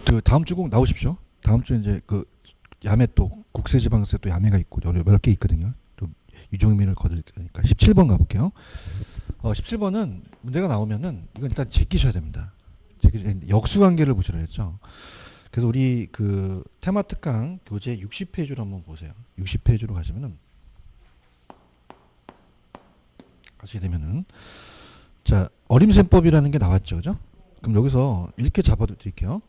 그 다음 주 꼭 나오십시오. 다음 주에 이제 그 야매 또 국세지방세 또 야매가 있고 몇 개 있거든요. 또 유종민을 거둘 테니까 17번 가볼게요. 17번은 문제가 나오면은 이건 일단 제끼셔야 됩니다. 역수관계를 보시라 했죠. 그래서 우리 그 테마 특강 교재 60페이지로 한번 보세요. 60페이지로 가시면은 가시게 되면은 자 어림셈법이라는 게 나왔죠, 그죠? 그럼 여기서 이렇게 잡아드릴게요.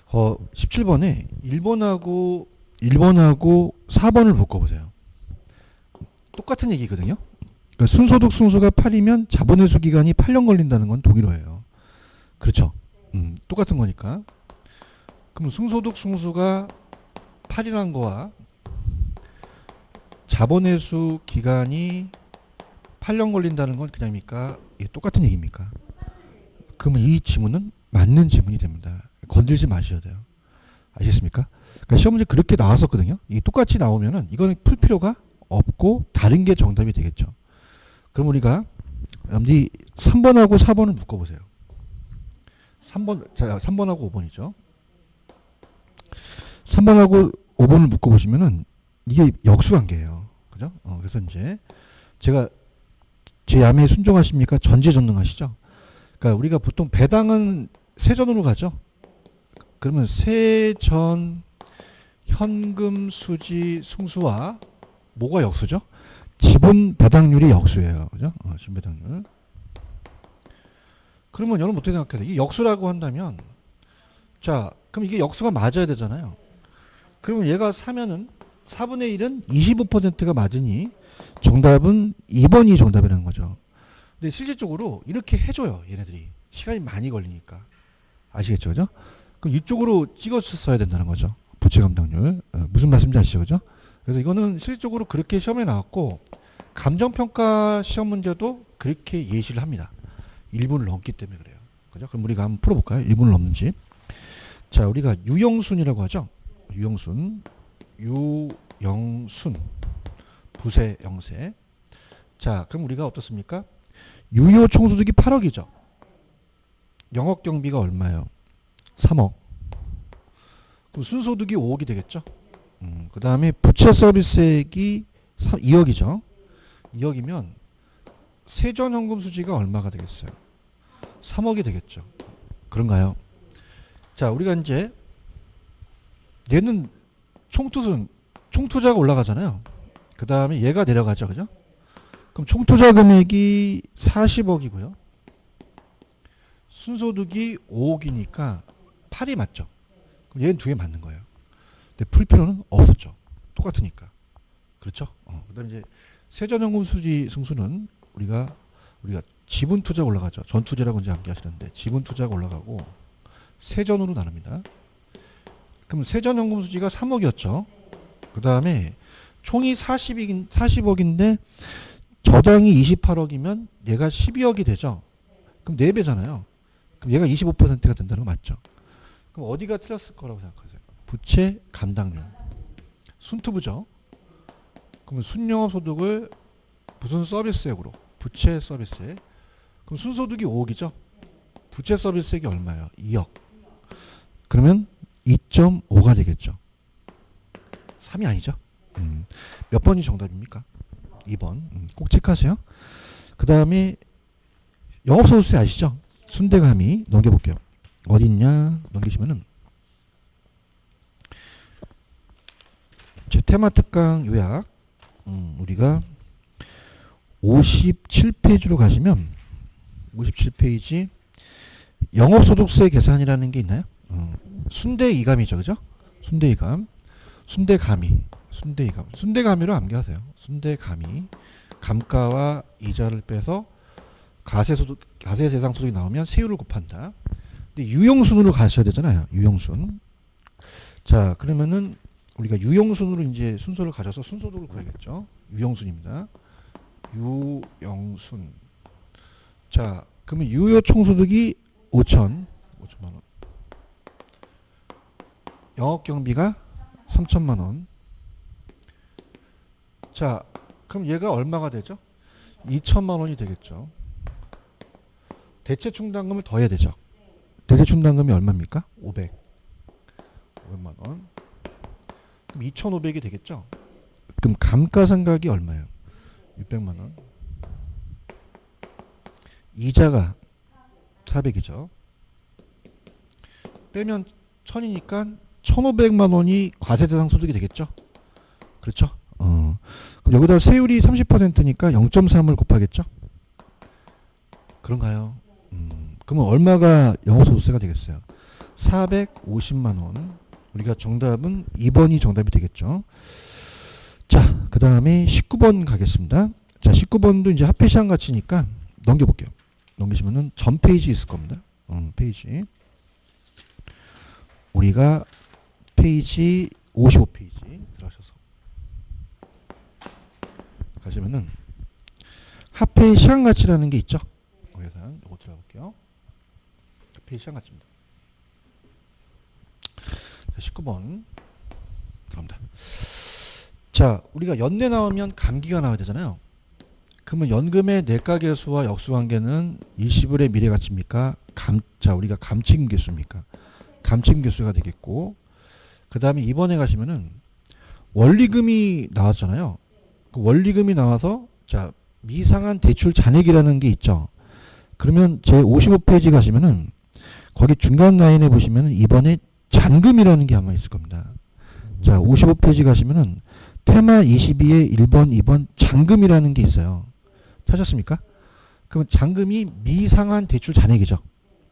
17번에 1번하고 4번을 묶어보세요. 똑같은 얘기거든요. 그러니까 순소득 승수가 8이면 자본회수 기간이 8년 걸린다는 건 독일어예요. 그렇죠? 똑같은 거니까. 그럼 승소득 승수가 8이라는 거와 자본회수 기간이 8년 걸린다는 건 그냥입니까? 이게 똑같은 얘기입니까? 그러면 이 지문은 맞는 지문이 됩니다. 건들지 마셔야 돼요. 아시겠습니까? 그러니까 시험 문제 그렇게 나왔었거든요. 이 똑같이 나오면은 이거는 풀 필요가 없고 다른 게 정답이 되겠죠. 그럼 우리가 여러분들이 3번하고 4번을 묶어보세요. 3번하고 5번이죠. 3번하고 5번을 묶어보시면은 이게 역수관계예요. 그죠? 그래서 이제 제가 제 야매에 순종하십니까? 전제전능하시죠? 그러니까 우리가 보통 배당은 세전으로 가죠. 그러면 세전 현금 수지 승수와 뭐가 역수죠? 지분 배당률이 역수예요. 그죠? 지분 배당률. 그러면 여러분 어떻게 생각해요? 이게 역수라고 한다면 자, 그럼 이게 역수가 맞아야 되잖아요. 그러면 얘가 사면은 4분의 1은 25%가 맞으니 정답은 2번이 정답이라는 거죠. 근데 실질적으로 이렇게 해줘요. 얘네들이. 시간이 많이 걸리니까. 아시겠죠? 그죠? 그럼 이쪽으로 찍었어야 된다는 거죠. 부채 감당률. 무슨 말씀인지 아시죠? 그죠? 그래서 이거는 실질적으로 그렇게 시험에 나왔고 감정평가 시험 문제도 그렇게 예시를 합니다. 1분을 넘기 때문에 그래요. 그죠? 그럼 우리가 한번 풀어볼까요? 1분을 넘는지. 자, 우리가 유형순이라고 하죠. 유형순. 부세 영세. 자, 그럼 우리가 어떻습니까? 유효 총소득이 8억이죠. 영업 경비가 얼마예요? 3억. 그럼 순소득이 5억이 되겠죠. 그 다음에 부채 서비스액이 2억이죠. 2억이면 세전현금 수지가 얼마가 되겠어요? 3억이 되겠죠. 그런가요? 자, 우리가 이제 얘는 총투자가 올라가잖아요. 그 다음에 얘가 내려가죠. 그죠? 그럼 총투자 금액이 40억이고요. 순소득이 5억이니까 8이 맞죠. 그럼 얘는 두 개 맞는 거예요. 근데 풀 필요는 없었죠. 똑같으니까. 그렇죠? 그 다음에 이제 세전현금 수지 승수는 우리가 지분 투자 올라가죠. 전투제라고 이제 암기하시는데 지분 투자가 올라가고 세전으로 나눕니다. 그럼 세전현금 수지가 3억이었죠. 그 다음에 총이 40억인데 저당이 28억이면 얘가 12억이 되죠. 그럼 4배잖아요. 그럼 얘가 25%가 된다는 거 맞죠? 그럼 어디가 틀렸을 거라고 생각하세요? 부채 감당률. 순투부죠. 그러면 순영업소득을 무슨 서비스액으로? 부채 서비스액. 그럼 순소득이 5억이죠. 부채 서비스액이 얼마예요? 2억. 그러면 2.5가 되겠죠. 3이 아니죠. 몇 번이 정답입니까? 2번. 꼭 체크하세요. 그 다음에 영업소득세 아시죠? 순대감이 넘겨볼게요. 어디 있냐? 넘기시면은 제 테마 특강 요약 우리가 57페이지로 가시면 57페이지 영업소득세 계산이라는 게 있나요? 순대이감이죠. 그죠? 순대이감. 순대가미로 암기하세요. 순대가미. 감가와 이자를 빼서 가세대상 소득이 나오면 세율을 곱한다. 근데 유형순으로 가셔야 되잖아요. 유형순. 자, 그러면은 우리가 유형순으로 이제 순서를 가져서 순소득을 구해야겠죠. 유형순입니다. 유형순. 자, 그러면 유효 총소득이 5천만 원. 영업 경비가 3천만 원. 자, 그럼 얘가 얼마가 되죠? 2천만 원이 되겠죠. 대체 충당금을 더해야 되죠. 대체 충당금이 얼마입니까? 500. 500만 원. 그럼 2,500이 되겠죠? 그럼 감가상각이 얼마예요? 600만 원. 이자가 400이죠. 빼면 1000이니까 1,500만 원이 과세대상 소득이 되겠죠? 그렇죠? 그럼 여기다 세율이 30%니까 0.3을 곱하겠죠? 그런가요? 그러면 얼마가 영업소득세가 되겠어요? 450만 원. 우리가 정답은 2번이 정답이 되겠죠? 자, 그 다음에 19번 가겠습니다. 자, 19번도 이제 합계 시한 가치니까 넘겨볼게요. 넘기시면은 전 페이지 있을 겁니다. 페이지. 우리가 페이지 55페이지 들어가셔서 가시면은 합계 시한 가치라는 게 있죠. 거기서 이거 들어볼게요. 합계 시한 가치입니다. 자, 19번 들어갑니다. 자, 우리가 연내 나오면 감기가 나와야 되잖아요. 그러면 연금의 내가계수와 역수관계는 일시불의 미래가치입니까? 자, 우리가 감치임계수입니까? 감치임계수가 되겠고, 그 다음에 이번에 가시면은 원리금이 나왔잖아요. 그 원리금이 나와서 자, 미상한 대출 잔액이라는 게 있죠. 그러면 제 55페이지 가시면은 거기 중간 라인에 보시면은 이번에 잔금이라는 게 아마 있을 겁니다. 자, 55페이지 가시면은 테마 22의 1번, 2번 잔금이라는 게 있어요. 찾았습니까? 그러면 잔금이 미상한 대출 잔액이죠.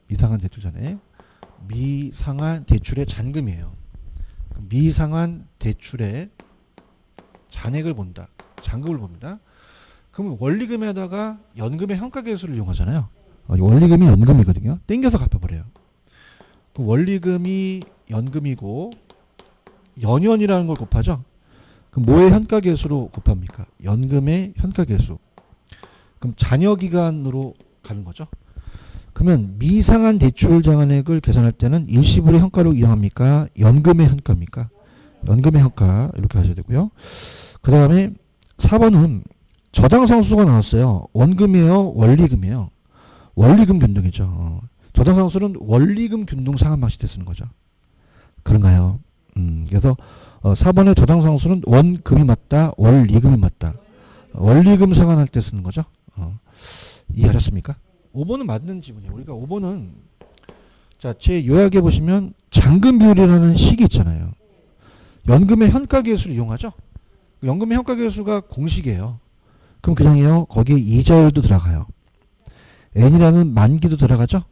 미상한 대출 잔액. 미상한 대출의 잔금이에요. 미상한 대출의 잔액을 본다. 잔금을 봅니다. 그러면 원리금에다가 연금의 현가계수를 이용하잖아요. 원리금이 연금이거든요. 땡겨서 갚아버려요. 원리금이 연금이고 연연이라는 걸 곱하죠. 그럼 뭐의 현가계수로 곱합니까? 연금의 현가계수. 그럼 잔여기간으로 가는 거죠. 그러면 미상한 대출 잔액을 계산할 때는 일시불의 현가를 이용합니까? 연금의 현가입니까? 연금의 현가 이렇게 하셔야 되고요. 그 다음에 4번은 저당상수가 나왔어요. 원금이에요? 원리금이에요? 원리금 균등이죠. 저당상수는 원리금 균등 상환 방식 때 쓰는 거죠. 그런가요? 그래서 4번의 저당상수는 원금이 맞다, 원리금이 맞다. 원리금 상환할 때 쓰는 거죠. 이해하셨습니까? 5번은 맞는 지문이에요. 우리가 5번은 자, 제 요약에 보시면 잔금 비율이라는 식이 있잖아요. 연금의 현가계수를 이용하죠. 연금의 현가계수가 공식이에요. 그럼 그냥요. 거기에 이자율도 들어가요. N이라는 만기도 들어가죠.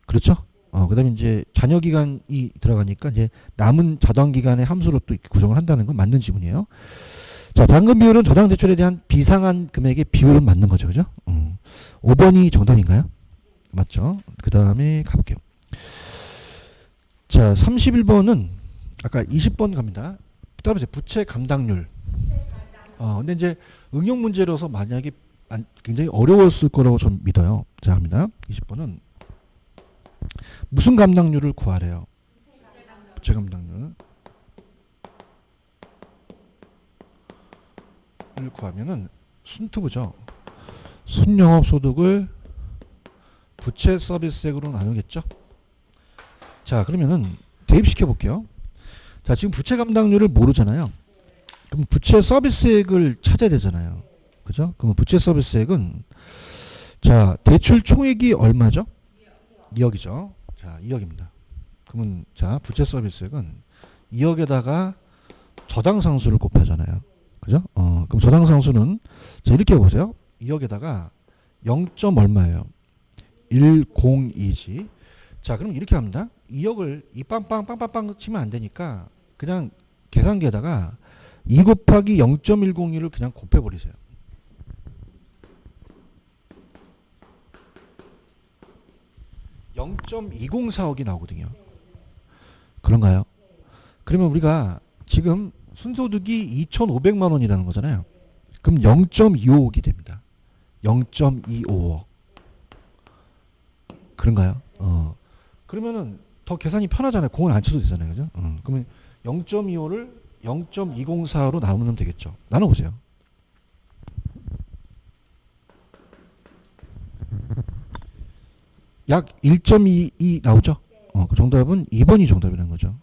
그렇죠? 그 다음에 이제 잔여기간이 들어가니까 이제 남은 저당기간의 함수로 또 구성을 한다는 건 맞는 지문이에요. 자, 잔금 비율은 저당 대출에 대한 비상한 금액의 비율은 맞는 거죠. 그죠? 5번이 정답인가요? 맞죠? 그 다음에 가볼게요. 자, 31번은 아까 20번 갑니다. 따라보세요. 부채 감당률. 근데 이제 응용 문제로서 만약에 굉장히 어려웠을 거라고 좀 믿어요. 자, 합니다. 20번은 무슨 감당률을 구하래요? 부채 감당률. 을 구하면은 순투부죠. 순영업소득을 부채 서비스액으로 나누겠죠. 자, 그러면은 대입시켜 볼게요. 자, 지금 부채 감당률을 모르잖아요. 그럼 부채 서비스액을 찾아야 되잖아요. 그죠? 그럼 부채 서비스액은 자, 대출 총액이 얼마죠? 2억이죠. 자, 2억입니다. 그러면 자, 부채 서비스액은 2억에다가 저당상수를 곱하잖아요. 그죠? 그럼 저당상수는 자, 이렇게 보세요. 2억에다가 0. 얼마예요? 102지. 자, 그럼 이렇게 합니다. 2억을 이 빵빵빵빵빵 치면 안 되니까 그냥 계산기에다가 2 곱하기 0.102를 그냥 곱해버리세요. (0.2046억이) 나오거든요. 그런가요? 그러면 우리가 지금 순소득이 2,500만 원이라는 거잖아요. 그럼 0.25억이 됩니다. 0.25억. 그런가요? 그러면은 더 계산이 편하잖아요. 공을 안 쳐도 되잖아요. 그죠? 그러면 0.25를 0.204로 나누면 되겠죠. 나눠보세요. 약 1.22 나오죠? 그 정답은 2번이 정답이라는 거죠.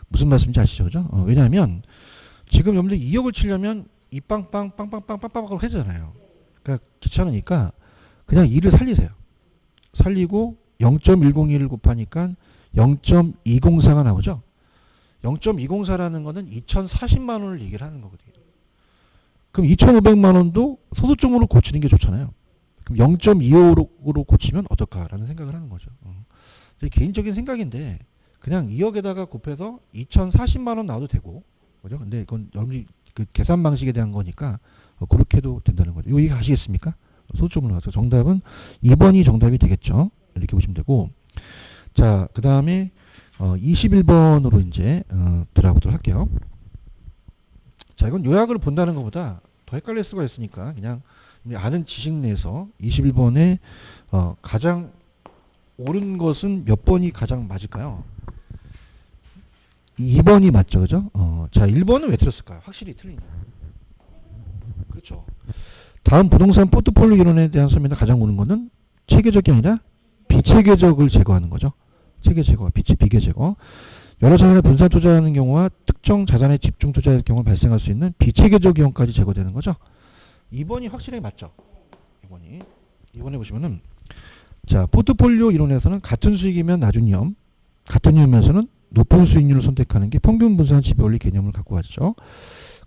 무슨 말씀인지 아시죠? 그죠? 왜냐하면 지금 여러분들 2억을 치려면 이 빵빵 빵빵빵 빵빵빵 해잖아요. 그러니까 귀찮으니까 그냥 2를 살리세요. 살리고 0.101을 곱하니까 0.204가 나오죠. 0.204라는 거는 2,040만 원을 얘기를 하는 거거든요. 그럼 2,500만 원도 소수점으로 고치는 게 좋잖아요. 그럼 0.25로 고치면 어떨까라는 생각을 하는 거죠. 개인적인 생각인데 그냥 2억에다가 곱해서 2,040만 원 나와도 되고, 그죠? 근데 이건 여러분이 그 계산 방식에 대한 거니까 그렇게 해도 된다는 거죠. 이거 아시겠습니까? 소수점으로 나와서 정답은 2번이 정답이 되겠죠. 이렇게 보시면 되고, 자, 그 다음에 21번으로 이제 들어가보도록 할게요. 자, 이건 요약을 본다는 것보다 더 헷갈릴 수가 있으니까 그냥 아는 지식 내에서 21번에 가장 옳은 것은 몇 번이 가장 맞을까요? 2번이 맞죠, 그죠? 자, 1번은 왜 틀렸을까요? 확실히 틀리냐? 그렇죠. 다음 부동산 포트폴리오 이론에 대한 설명에 가장 옳은 거는 체계적이 아니라 비체계적을 제거하는 거죠. 체계 제거, 비계 제거. 여러 자산에 분산 투자하는 경우와 특정 자산에 집중 투자할 경우 발생할 수 있는 비체계적 위험까지 제거되는 거죠. 2번이 확실하게 맞죠. 2번에 보시면은, 자, 포트폴리오 이론에서는 같은 수익이면 낮은 위험, 같은 위험에서는 높은 수익률을 선택하는 게 평균 분산 지배원리 개념을 갖고 왔죠.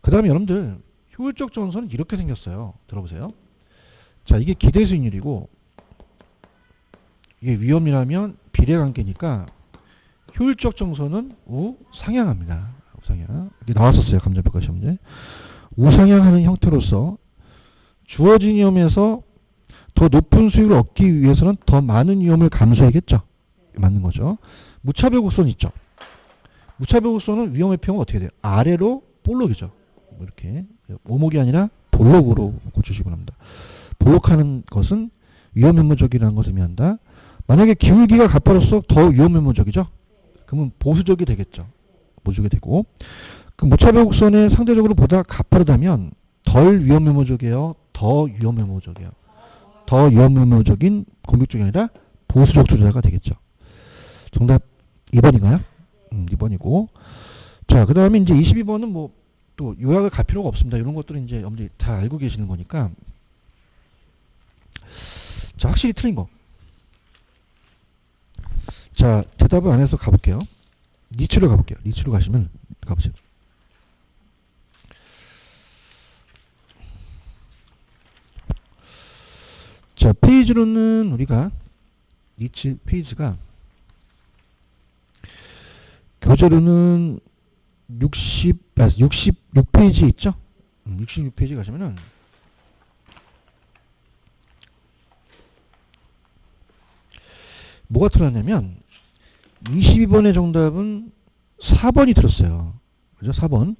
그 다음에 여러분들 효율적 정선은 이렇게 생겼어요. 들어보세요. 자, 이게 기대 수익률이고 이게 위험이라면 비례관계니까 효율적 정선은 우상향합니다. 우상향. 이게 나왔었어요. 감정평가 시험 문제. 우상향하는 형태로서 주어진 위험에서 더 높은 수익을 얻기 위해서는 더 많은 위험을 감수해야겠죠. 맞는 거죠. 무차별 곡선 있죠. 무차별 곡선은 위험의 평은 어떻게 돼요? 아래로 볼록이죠. 이렇게 오목이 아니라 볼록으로 고쳐주시기 바랍니다. 볼록하는 것은 위험면모적이라는 것을 의미한다. 만약에 기울기가 가파를수록 더 위험면모적이죠. 그러면 보수적이 되겠죠. 보수적이 되고, 그 무차별 곡선에 상대적으로 보다 가파르다면 덜 위험면모적이에요. 더 위험면모적이에요. 더 위험면모적인 공격적이 아니라 보수적 투자가 되겠죠. 정답 2번인가요? 2번이고. 자, 그 다음에 이제 22번은 뭐 또 요약을 갈 필요가 없습니다. 이런 것들은 이제 여러분들이 다 알고 계시는 거니까. 자, 확실히 틀린 거. 자, 대답을 안 해서 가볼게요. 니츠로 가볼게요. 니츠로 가시면 가보세요. 자, 페이지로는 우리가 니츠 페이지가 교재로는 66페이지 있죠? 66페이지 가시면은 뭐가 틀렸냐면 22번의 정답은 4번이 틀렸어요. 그죠? 4번.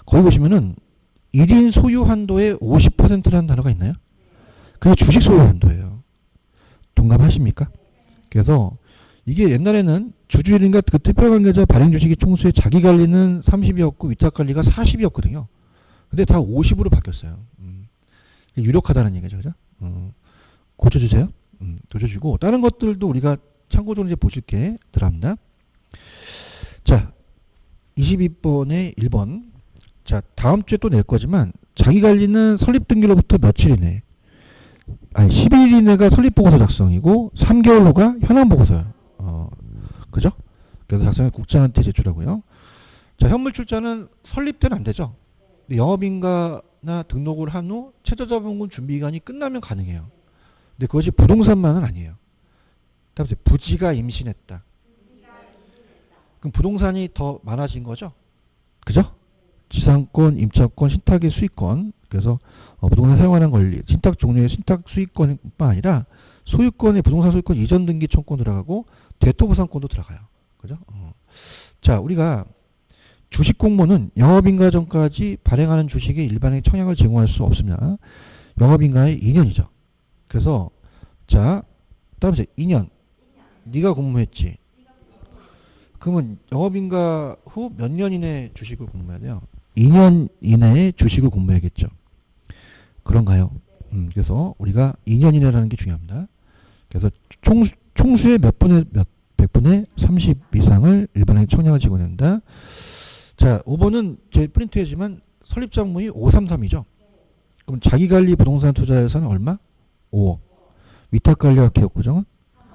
거기 보시면은 1인 소유 한도의 50%라는 단어가 있나요? 그게 주식 소유 한도예요. 동감하십니까? 그래서 이게 옛날에는 주주일인가 그 특별관계자 발행 주식의 총수의 자기 관리는 30이었고 위탁 관리가 40이었거든요. 근데 다 50으로 바뀌었어요. 유력하다는 얘기죠. 그죠? 고쳐주세요. 고쳐주고 다른 것들도 우리가 참고적으로 이제 보실 게 들어갑니다. 자, 22번에 1번. 자, 다음 주에 또 낼 거지만 자기 관리는 설립 등기로부터 며칠 이내, 아니 10일 이내가 설립 보고서 작성이고 3개월 후가 현황 보고서요. 그죠? 그래서 작성해 국장한테 제출하고요. 자, 현물 출자는 설립 때는 안 되죠. 영업인가나 등록을 한 후 최저자본금 준비기간이 끝나면 가능해요. 근데 그것이 부동산만은 아니에요. 다음에 부지가 임신했다. 그럼 부동산이 더 많아진 거죠? 그죠? 지상권, 임차권, 신탁의 수익권. 그래서 부동산 사용하는 권리, 신탁 종류의 신탁 수익권뿐만 아니라 소유권의 부동산 소유권 이전 등기 청권 들어가고 대토보상권도 들어가요. 그죠? 자, 우리가 주식 공모는 영업인가 전까지 발행하는 주식에 일반의 청약을 제공할 수 없습니다. 영업인가의 2년이죠. 그래서 자, 다음에 2년. 네가 공모했지. 그러면 영업인가 후 몇 년 이내에 주식을 공모해야 돼요? 2년 이내에 주식을 공모해야겠죠. 그런가요? 그래서 우리가 2년 이내라는 게 중요합니다. 그래서 총수의 몇 분의 30 이상을 일반에 청약을 제공한다. 자, 5번은 제 프린트해지만 설립자금이 533이죠. 그럼 자기관리 부동산 투자 예산은 얼마? 5억. 위탁관리와 기업구정은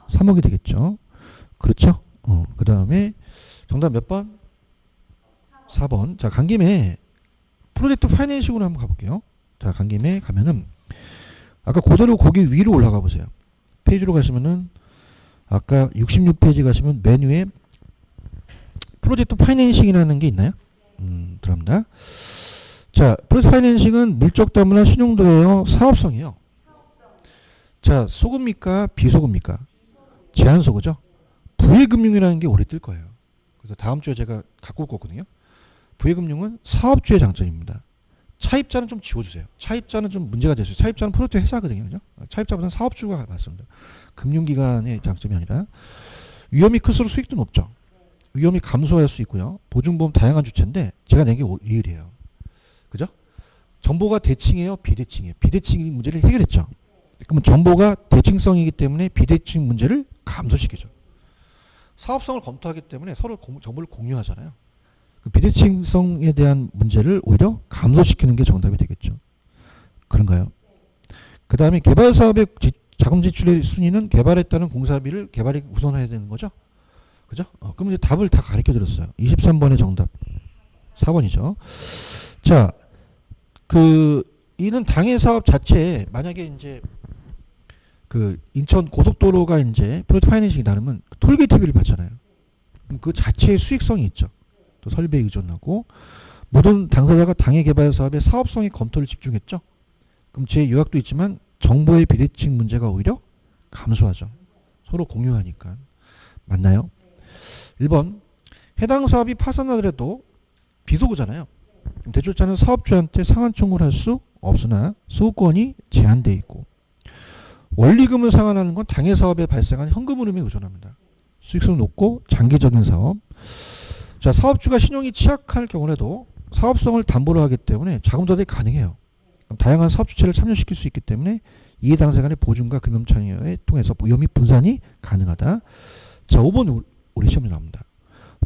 3억이 되겠죠. 그렇죠? 그 다음에 정답 몇 번? 4번. 자, 간 김에 프로젝트 파이낸싱으로 한번 가볼게요. 자, 간 김에 가면은 아까 그대로 거기 위로 올라가 보세요. 페이지로 가시면은 아까 66페이지 가시면 메뉴에 프로젝트 파이낸싱이라는 게 있나요? 들어갑니다. 자, 프로젝트 파이낸싱은 물적 담보나 신용도예요, 사업성이에요. 자, 소급입니까? 비소급입니까? 제한소급죠. 부의금융이라는 게 오래 뜰 거예요. 그래서 다음 주에 제가 갖고 올 거거든요. 부의금융은 사업주의 장점입니다. 차입자는 좀 지워주세요. 차입자는 좀 문제가 됐어요. 차입자는 프로젝트 회사거든요. 그죠? 차입자보다는 사업주가 맞습니다. 금융기관의 장점이 아니라 위험이 클수록 수익도 높죠. 위험이 감소할 수 있고요. 보증보험 다양한 주체인데 제가 낸 게 리을이에요. 그죠? 정보가 대칭이에요? 비대칭이에요? 비대칭 문제를 해결했죠. 그러면 정보가 대칭성이기 때문에 비대칭 문제를 감소시키죠. 사업성을 검토하기 때문에 서로 정보를 공유하잖아요. 그 비대칭성에 대한 문제를 오히려 감소시키는 게 정답이 되겠죠. 그런가요? 그 다음에 개발사업의 자금 지출의 순위는 개발했다는 공사비를 개발이 우선해야 되는 거죠. 그죠? 그럼 이제 답을 다 가르쳐 드렸어요. 23번의 정답 4번이죠. 자, 이는 당해 사업 자체에 만약에 이제 그 인천 고속도로가 이제 프로젝트 파이낸싱이 나르면 톨게이트비를 받잖아요. 그럼 그 자체의 수익성이 있죠. 또 설비에 의존하고 모든 당사자가 당해 개발 사업의 사업성의 검토를 집중했죠. 그럼 제 요약도 있지만 정보의 비대칭 문제가 오히려 감소하죠. 서로 공유하니까. 맞나요? 1번 해당 사업이 파산하더라도 비소구잖아요. 대출자는 사업주한테 상환 청구를 할 수 없으나 소유권이 제한되어 있고 원리금을 상환하는 건 당해 사업에 발생한 현금 흐름에 의존합니다. 수익성 높고 장기적인 사업. 자, 사업주가 신용이 취약할 경우에도 사업성을 담보로 하기 때문에 자금 조달이 가능해요. 다양한 사업 주체를 참여시킬 수 있기 때문에 이해 당사 간의 보증과 금융 참여에 통해서 위험이 분산이 가능하다. 자, 5번 우리 시험에 나옵니다.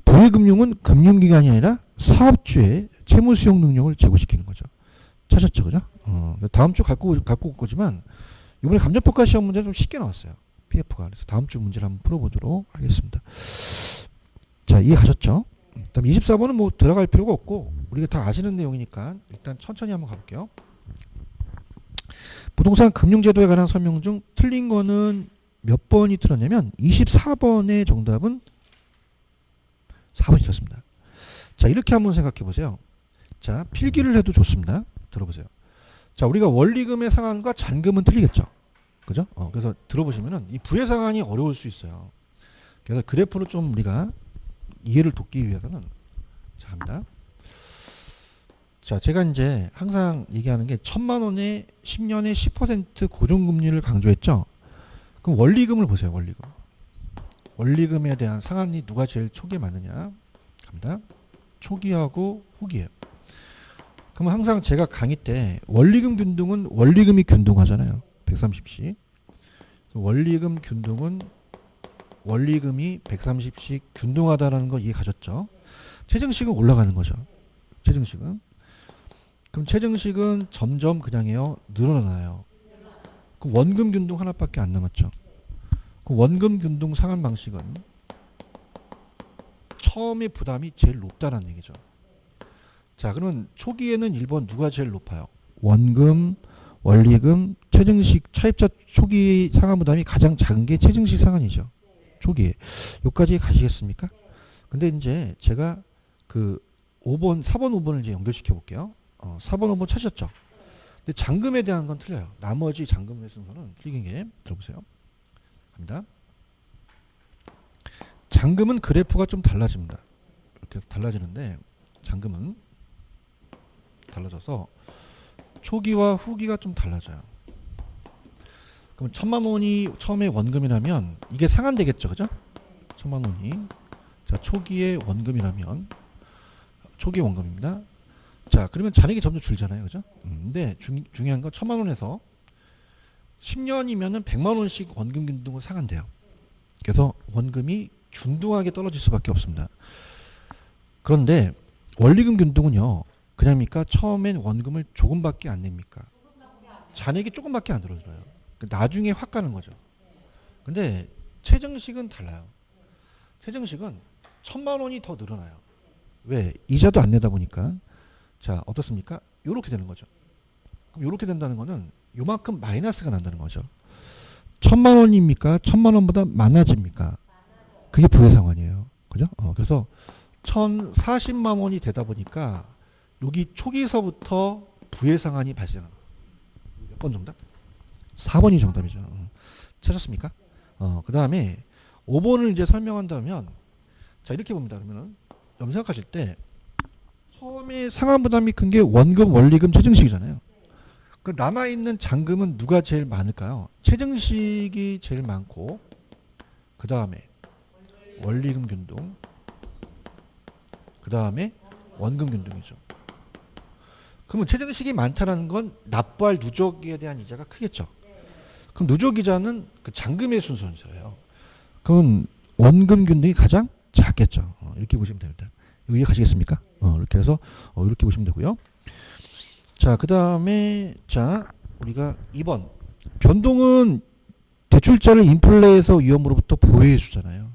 부의금융은 금융기관이 아니라 사업주의 채무 수용 능력을 제고시키는 거죠. 찾았죠, 그죠? 다음 주 갖고 올 거지만 이번에 감정평가 시험 문제 좀 쉽게 나왔어요. PF가. 그래서 다음 주 문제를 한번 풀어보도록 하겠습니다. 자, 이해 가셨죠? 그다음 24번은 뭐 들어갈 필요가 없고 우리가 다 아시는 내용이니까 일단 천천히 한번 가볼게요. 부동산 금융제도에 관한 설명 중 틀린 거는 몇 번이 틀렸냐면 24번의 정답은 4번이 틀렸습니다. 자, 이렇게 한번 생각해 보세요. 자, 필기를 해도 좋습니다. 들어보세요. 자, 우리가 원리금의 상환과 잔금은 틀리겠죠. 그죠? 그래서 들어보시면은 이 부의 상환이 어려울 수 있어요. 그래서 그래프를 좀 우리가 이해를 돕기 위해서는 자, 합니다. 자, 제가 이제 항상 얘기하는 게 1,000만 원에 10년에 10% 고정금리를 강조했죠. 그럼 원리금을 보세요. 원리금. 원리금에 대한 상환이 누가 제일 초기에 맞느냐? 갑니다. 초기하고 후기예요. 그럼 항상 제가 강의 때 원리금 균등은 원리금이 균등하잖아요. 130씩. 원리금 균등은 원리금이 130씩 균등하다라는 거 이해 가셨죠? 최저식은 올라가는 거죠. 최저식은. 그럼 최저식은 점점 그냥요 늘어나요. 그럼 원금 균등 하나밖에 안 남았죠. 그럼 원금 균등 상환 방식은 처음에 부담이 제일 높다는 얘기죠. 자, 그러면 초기에는 1번 누가 제일 높아요? 원금, 원리금, 최저식 차입자 초기 상환 부담이 가장 작은 게 최저식 상환이죠. 초기에. 여기까지 가시겠습니까? 근데 이제 제가 그 5번, 4번, 5번을 이제 연결시켜 볼게요. 4번, 5번 찾으셨죠? 근데 잔금에 대한 건 틀려요. 나머지 잔금의 순서는 틀린 게 들어보세요. 갑니다. 잔금은 그래프가 좀 달라집니다. 이렇게 달라지는데 잔금은 달라져서 초기와 후기가 좀 달라져요. 그럼 1,000만 원이 처음에 원금이라면 이게 상환되겠죠, 그죠? 1,000만 원이 자 초기에 원금이라면 초기 원금입니다. 자, 그러면 잔액이 점점 줄잖아요, 그죠? 근데 중요한 건 1,000만 원에서 10년이면은 100만 원씩 원금 균등으로 상환돼요. 그래서 원금이 균등하게 떨어질 수밖에 없습니다. 그런데 원리금 균등은요. 그냥입니까? 처음엔 원금을 조금밖에 안 냅니까? 잔액이 조금밖에 안 들어들어요. 나중에 확 가는 거죠. 근데 최정식은 달라요. 최정식은 1,000만 원이 더 늘어나요. 왜? 이자도 안 내다 보니까. 자, 어떻습니까? 요렇게 되는 거죠. 그럼 요렇게 된다는 거는 요만큼 마이너스가 난다는 거죠. 1,000만 원입니까? 1,000만 원보다 많아집니까? 그게 부의 상환이에요. 그죠? 그래서 1,040만 원이 되다 보니까 여기 초기서부터 부의 상환이 발생합니다. 몇 번 정답? 4번이 정답이죠. 찾았습니까? 그 다음에 5번을 이제 설명한다면, 자, 이렇게 봅니다. 그러면은, 여러분 생각하실 때, 처음에 상환 부담이 큰 게 원금, 원리금, 최증식이잖아요. 그 남아있는 잔금은 누가 제일 많을까요? 최증식이 제일 많고, 그 다음에 원리금 균등, 그 다음에 원금 균등이죠. 그러면 최증식이 많다는 건 납부할 누적에 대한 이자가 크겠죠. 그럼 누적 이자는 그 잔금의 순서예요. 그럼 원금 균등이 가장 작겠죠. 이렇게 보시면 됩니다. 이해 가시겠습니까? 이렇게 해서 이렇게 보시면 되고요. 자, 그 다음에 자 우리가 2번 변동은 대출자를 인플레에서 위험으로부터 보호해 주잖아요.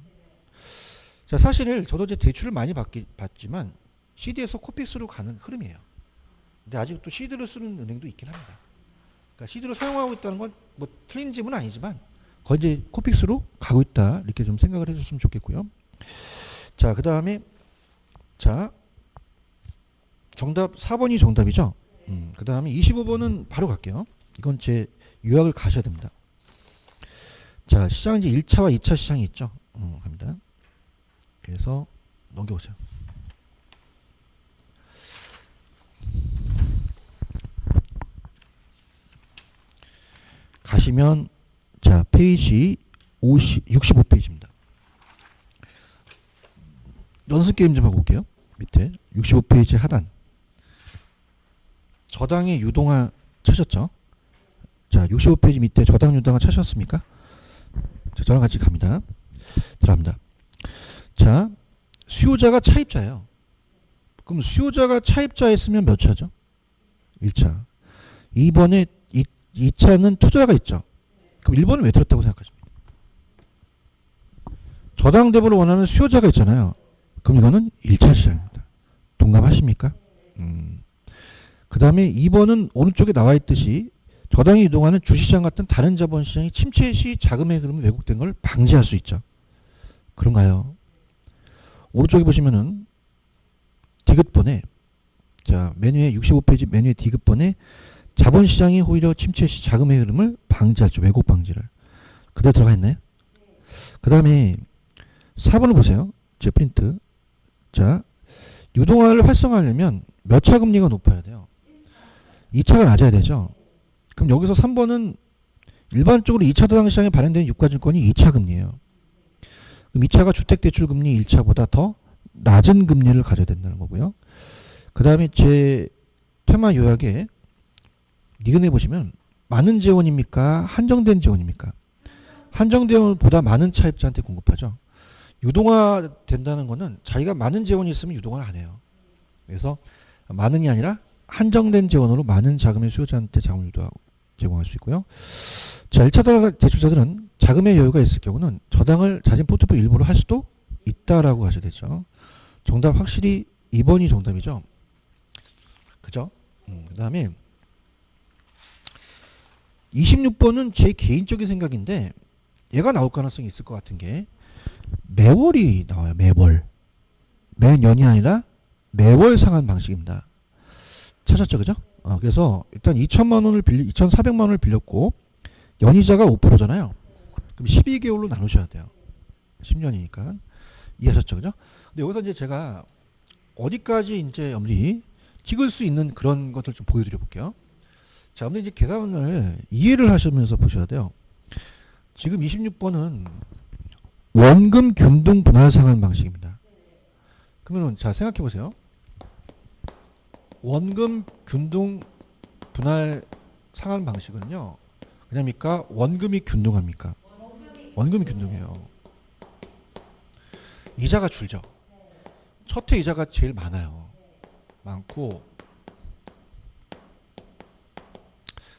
자, 사실 저도 이제 대출을 많이 받지만 CD에서 코픽스로 가는 흐름이에요. 근데 아직 또 CD를 쓰는 은행도 있긴 합니다. 그러니까 CD를 사용하고 있다는 건 뭐 틀린 집은 아니지만 거의 이제 코픽스로 가고 있다 이렇게 좀 생각을 해줬으면 좋겠고요. 자, 그 다음에 자 정답 4번이 정답이죠. 그 다음에 25번은 바로 갈게요. 이건 제 요약을 가셔야 됩니다. 자, 시장은 이제 1차와 2차 시장이 있죠. 갑니다. 그래서 넘겨보세요. 가시면 자 페이지 65페이지입니다. 연습 게임 좀 하고 올게요. 밑에 65페이지 하단 저당의 유동화 찾았죠? 자 65페이지 밑에 저당 유동화 찾으셨습니까? 자, 저랑 같이 갑니다. 들어갑니다. 자 수요자가 차입자예요. 그럼 수요자가 차입자였으면 몇 차죠? 1차. 2번에 2차는 투자가 있죠. 그럼 1번은 왜 들었다고 생각하십니까? 저당 대부를 원하는 수요자가 있잖아요. 그럼 이거는 1차 시장입니다. 동감하십니까? 그 다음에 2번은 오른쪽에 나와 있듯이 저당이 이동하는 주시장 같은 다른 자본시장이 침체 시 자금의 흐름이 왜곡된 걸 방지할 수 있죠. 그런가요? 오른쪽에 보시면은 디귿번에 자 메뉴에 65페이지 메뉴에 디귿번에 자본시장이 오히려 침체 시 자금의 흐름을 방지하죠. 왜곡 방지를. 그대로 들어가 있나요? 그 다음에 4번을 보세요. 제 프린트. 자, 유동화를 활성화하려면 몇 차 금리가 높아야 돼요? 2차가 낮아야 되죠. 그럼 여기서 3번은 일반적으로 2차 도당시장에 발행되는 유가증권이 2차 금리예요. 그럼 2차가 주택대출금리 1차보다 더 낮은 금리를 가져야 된다는 거고요. 그 다음에 제 테마 요약에 니은에 보시면 많은 재원입니까? 한정된 재원입니까? 한정된 보다 많은 차입자한테 공급하죠. 유동화 된다는 거는 자기가 많은 재원이 있으면 유동화를 안 해요. 그래서 많은이 아니라 한정된 재원으로 많은 자금의 수요자한테 자금을 제공할 수 있고요. 자, 1차 대출자들은 자금의 여유가 있을 경우는 저당을 자신 포트폴리오 일부로 할 수도 있다라고 하셔야 되죠. 정답 확실히 2번이 정답이죠. 그죠? 그 다음에 26번은 제 개인적인 생각인데 얘가 나올 가능성이 있을 것 같은 게 매월이 나와요. 매월. 매년이 아니라 매월 상환 방식입니다. 찾았죠? 그죠? 그래서 일단 2,400만 원을 빌렸고 연이자가 5%잖아요. 그럼 12개월로 나누셔야 돼요. 10년이니까. 이해하셨죠? 그죠? 근데 여기서 이제 제가 어디까지 이제 여러분들이 찍을 수 있는 그런 것들 좀 보여드려 볼게요. 자, 근데 이제 계산을 이해를 하시면서 보셔야 돼요. 지금 26번은 원금 균등 분할 상환 방식입니다. 그러면 자, 생각해 보세요. 원금 균등 분할 상환 방식은요. 그냥입니까? 원금이 균등합니까? 원금이 균등해요. 이자가 줄죠. 첫 해 이자가 제일 많아요. 많고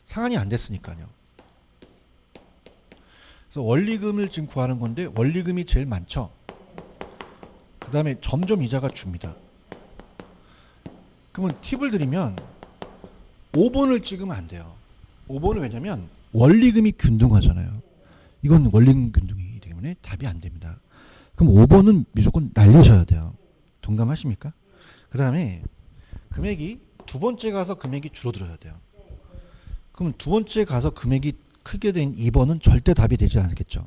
상환이 안 됐으니까요. 그래서 원리금을 지금 구하는 건데 원리금이 제일 많죠. 그 다음에 점점 이자가 줍니다. 그러면 팁을 드리면 5번을 찍으면 안 돼요. 5번은 왜냐면 원리금이 균등하잖아요. 이건 원리금 균등이기 때문에 답이 안 됩니다. 그럼 5번은 무조건 날리셔야 돼요. 동감하십니까? 그 다음에 금액이 두 번째 가서 금액이 줄어들어야 돼요. 그럼 두 번째 가서 금액이 크게 된 2번은 절대 답이 되지 않겠죠.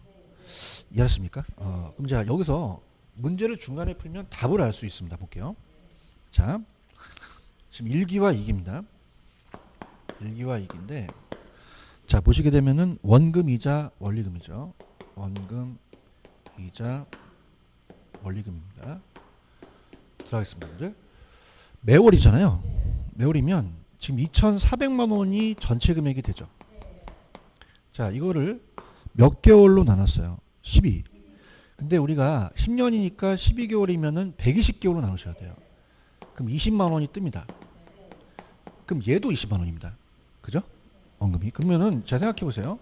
이해하셨습니까? 그럼 자 여기서 문제를 중간에 풀면 답을 알 수 있습니다. 볼게요. 자, 지금 1기와 2기입니다. 1기와 2기인데 자 보시게 되면은 원금이자 원리금이죠. 원금 이자 원리금입니다. 들어가겠습니다. 매월이잖아요. 매월이면 지금 2,400만 원이 전체 금액이 되죠. 자 이거를 몇 개월로 나눴어요? 12. 근데 우리가 10년이니까 12개월이면은 120개월로 나누셔야 돼요. 그럼 20만 원이 뜹니다. 그럼 얘도 20만 원입니다. 그죠? 원금이. 그러면은 잘 생각해 보세요.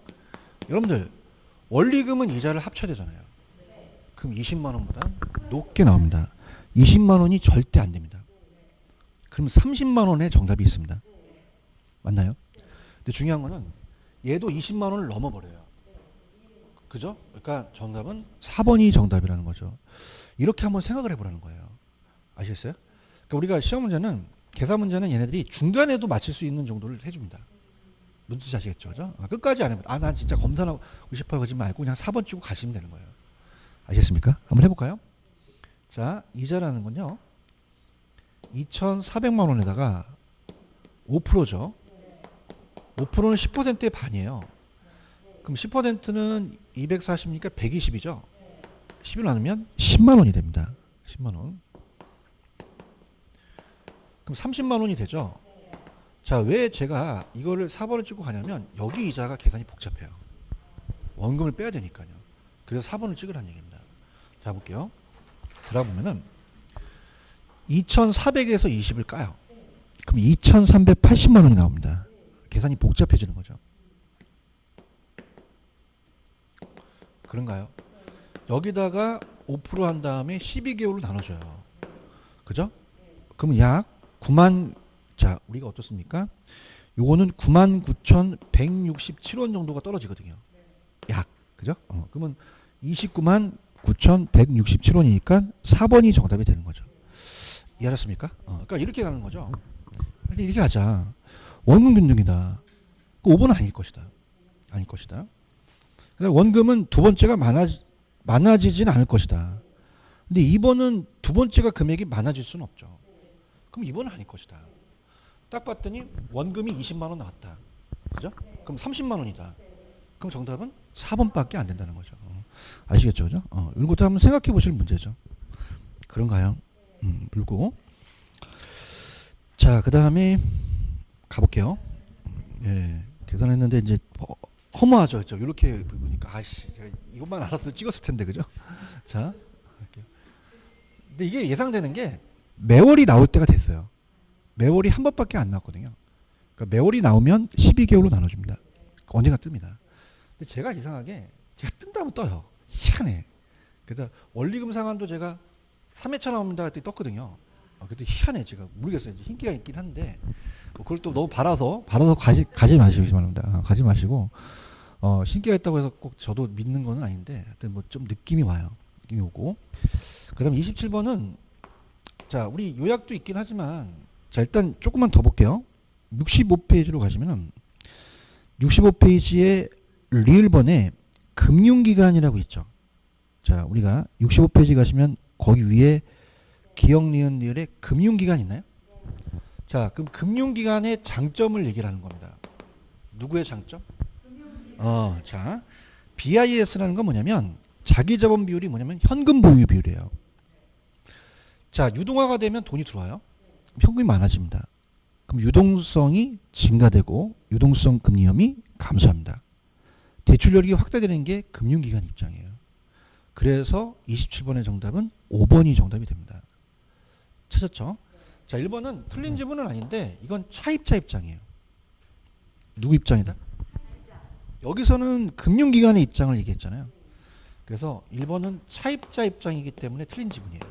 여러분들 원리금은 이자를 합쳐야 되잖아요. 그럼 20만 원보다 높게 나옵니다. 20만 원이 절대 안 됩니다. 그럼 30만 원의 정답이 있습니다. 맞나요? 근데 중요한 거는 얘도 20만 원을 넘어버려요. 그죠? 그러니까 정답은 4번이 정답이라는 거죠. 이렇게 한번 생각을 해보라는 거예요. 아시겠어요? 그러니까 우리가 시험 문제는 계산 문제는 얘네들이 중간에도 맞힐 수 있는 정도를 해줍니다. 무슨 뜻인지 아시겠죠? 그죠? 끝까지 안 해보면 난 진짜 검사하고 싶어요 그러지 말고 그냥 4번 찍고 가시면 되는 거예요. 아시겠습니까? 한번 해볼까요? 자 이자라는 건요 2,400만 원에다가 5%죠. 5%는 10%의 반이에요. 그럼 10%는 240이니까 120이죠. 10을 나누면 10만 원이 됩니다. 10만 원. 그럼 30만 원이 되죠. 자, 왜 제가 이거를 4번을 찍고 가냐면 여기 이자가 계산이 복잡해요. 원금을 빼야 되니까요. 그래서 4번을 찍으라는 얘기입니다. 자, 볼게요. 들어보면은 2,400에서 20을 까요. 그럼 2,380만 원이 나옵니다. 계산이 복잡해지는 거죠. 그런가요? 여기다가 5%한 다음에 12개월로 나눠줘요. 그죠? 그러면 약 9만, 자, 우리가 어떻습니까? 요거는 99,167원 정도가 떨어지거든요. 약. 그죠? 그러면 29만 9,167원이니까 4번이 정답이 되는 거죠. 이해하셨습니까? 그러니까 이렇게 가는 거죠. 이렇게 하자. 원금 균등이다. 5번은 아닐 것이다. 아닐 것이다. 원금은 두 번째가 많아지진 않을 것이다. 근데 2번은 두 번째가 금액이 많아질 수는 없죠. 그럼 2번은 아닐 것이다. 딱 봤더니 원금이 20만 원 나왔다. 그죠? 그럼 30만 원이다. 그럼 정답은 4번밖에 안 된다는 거죠. 아시겠죠? 그죠? 이런 것도 한번 생각해 보실 문제죠. 그런가요? 물고. 자, 그 다음에 가볼게요. 예, 계산했는데 이제 허무하죠. 그렇죠? 이렇게 보니까 아씨, 제가 이것만 알았으면 찍었을 텐데, 그죠? 자, 할게요. 근데 이게 예상되는 게 매월이 나올 때가 됐어요. 매월이 한 번밖에 안 나왔거든요. 그러니까 매월이 나오면 12개월로 나눠줍니다. 언젠가 뜹니다. 근데 제가 이상하게 제가 뜬다면 떠요. 희한해. 그래서 원리금 상환도 제가 3회차 나옵니다 그때 떴거든요. 그때 희한해. 제가 모르겠어요. 인기가 있긴 한데 그걸 또 너무 바라서 가지 마시기 바랍니다. 가지 마시고 신기가 있다고 해서 꼭 저도 믿는 건 아닌데 하여튼 뭐 좀 느낌이 와요. 느낌이 오고. 그다음 27번은 자 우리 요약도 있긴 하지만 자 일단 조금만 더 볼게요. 65페이지로 가시면은 65페이지에 리을번에 금융기관이라고 있죠. 자 우리가 65페이지 가시면 거기 위에 기억 니은 리을에 금융기관 있나요? 자 그럼 금융기관의 장점을 얘기를 하는 겁니다. 누구의 장점? 자 BIS라는 건 뭐냐면 자기자본 비율이 뭐냐면 현금 보유 비율이에요. 자 유동화가 되면 돈이 들어와요. 현금이 많아집니다. 그럼 유동성이 증가되고 유동성 금리염이 감소합니다. 대출 여력이 확대되는 게 금융기관 입장이에요. 그래서 27번의 정답은 5번이 정답이 됩니다. 찾았죠? 자, 1번은 틀린 지문은 아닌데 이건 차입자 입장이에요. 누구 입장이다? 여기서는 금융기관의 입장을 얘기했잖아요. 그래서 1번은 차입자 입장이기 때문에 틀린 지문이에요.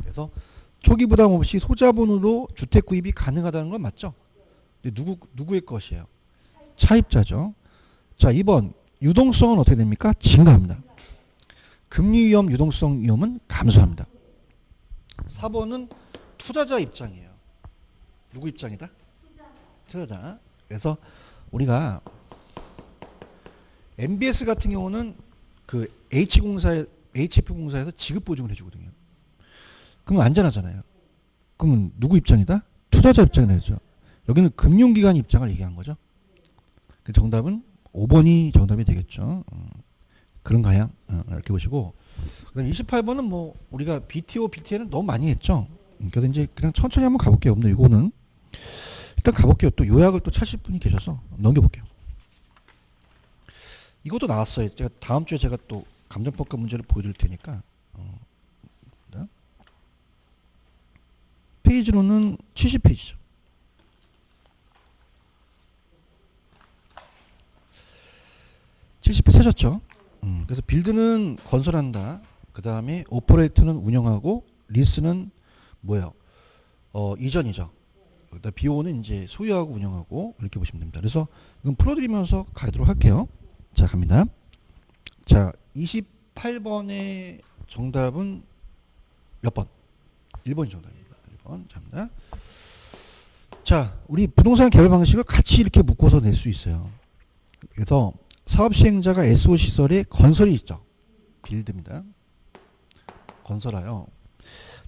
그래서 초기 부담 없이 소자본으로 주택 구입이 가능하다는 건 맞죠? 근데 누구의 것이에요? 차입자죠. 자, 2번 유동성은 어떻게 됩니까? 증가합니다. 금리 위험, 유동성 위험은 감소합니다. 4번은 투자자 입장이에요. 누구 입장이다? 투자자. 그래서 우리가 MBS 같은 경우는 그 HF공사에서 지급 보증을 해주거든요. 그러면 안전하잖아요. 그러면 누구 입장이다? 투자자 입장이 되죠. 여기는 금융기관 입장을 얘기한 거죠. 그 정답은 5번이 정답이 되겠죠. 그런가요? 이렇게 보시고, 그다음 28번은 뭐 우리가 BTO, BTN은 너무 많이 했죠. 그래서 이제 그냥 천천히 한번 가볼게요. 오늘 이거는 일단 가볼게요. 또 요약을 또 찾으실 분이 계셔서 넘겨볼게요. 이것도 나왔어요. 제가 다음 주에 제가 또 감정평가 문제를 보여드릴 테니까. 페이지로는 70페이지죠. 세셨죠? 그래서 빌드는 건설한다. 그 다음에 오퍼레이트는 운영하고 리스는 뭐예요? 이전이죠. 그다음 비오는 이제 소유하고 운영하고 이렇게 보시면 됩니다. 그래서 이건 풀어드리면서 가도록 할게요. 자, 갑니다. 자, 28번의 정답은 몇 번? 1번이 정답입니다. 1번. 잡니다. 자, 우리 부동산 개발 방식을 같이 이렇게 묶어서 낼 수 있어요. 그래서 사업 시행자가 SO 시설에 건설이 있죠. 빌드입니다. 건설하여.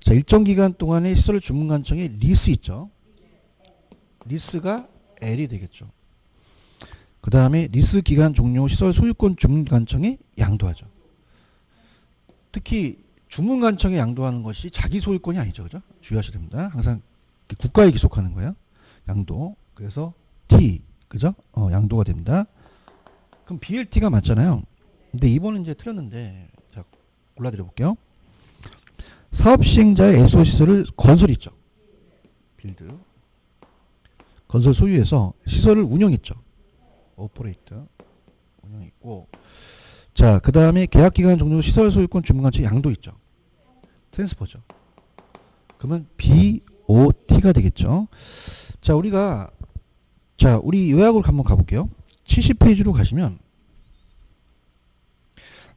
자, 일정 기간 동안의 시설 주문관청에 리스 있죠. 리스가 L이 되겠죠. 그 다음에 리스 기간 종료 시설 소유권 주문관청에 양도하죠. 특히 주문관청에 양도하는 것이 자기 소유권이 아니죠. 그죠? 주의하셔야 됩니다. 항상 국가에 기속하는 거예요. 양도. 그래서 T. 그죠? 양도가 됩니다. 그럼 BLT가 맞잖아요. 근데 2번은 이제 틀렸는데, 자, 골라드려 볼게요. 사업 시행자의 SO 시설을 건설이 있죠. 빌드. 건설 소유에서 시설을 운영했죠. 오퍼레이트. 운영 있고. 자, 그 다음에 계약기간 종료 시설 소유권 주문관청 양도 있죠. 트랜스퍼죠. 그러면 BOT가 되겠죠. 자, 우리 요약으로 한번 가볼게요. 70페이지로 가시면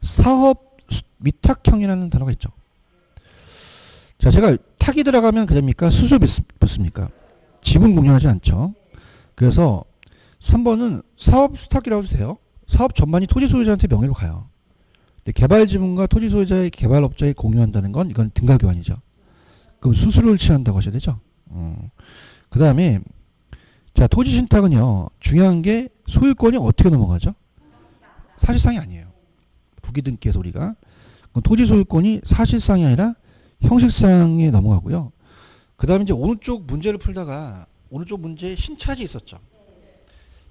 사업 위탁형이라는 단어가 있죠. 자, 제가 탁이 들어가면 그됩니까? 수수 붙습니까? 지분 공유하지 않죠. 그래서 3번은 사업 수탁이라고 해도 돼요. 사업 전반이 토지 소유자한테 명의로 가요. 근데 개발 지분과 토지 소유자의 개발업자에 공유한다는 건 이건 등가 교환이죠. 그럼 수수료를 취한다고 하셔야 되죠. 그 다음에 자, 토지 신탁은요, 중요한 게 소유권이 어떻게 넘어가죠? 사실상이 아니에요. 부기등기에서 우리가 토지 소유권이 사실상이 아니라 형식상에 넘어가고요. 그 다음에 이제 오른쪽 문제를 풀다가 오른쪽 문제에 신차지 있었죠.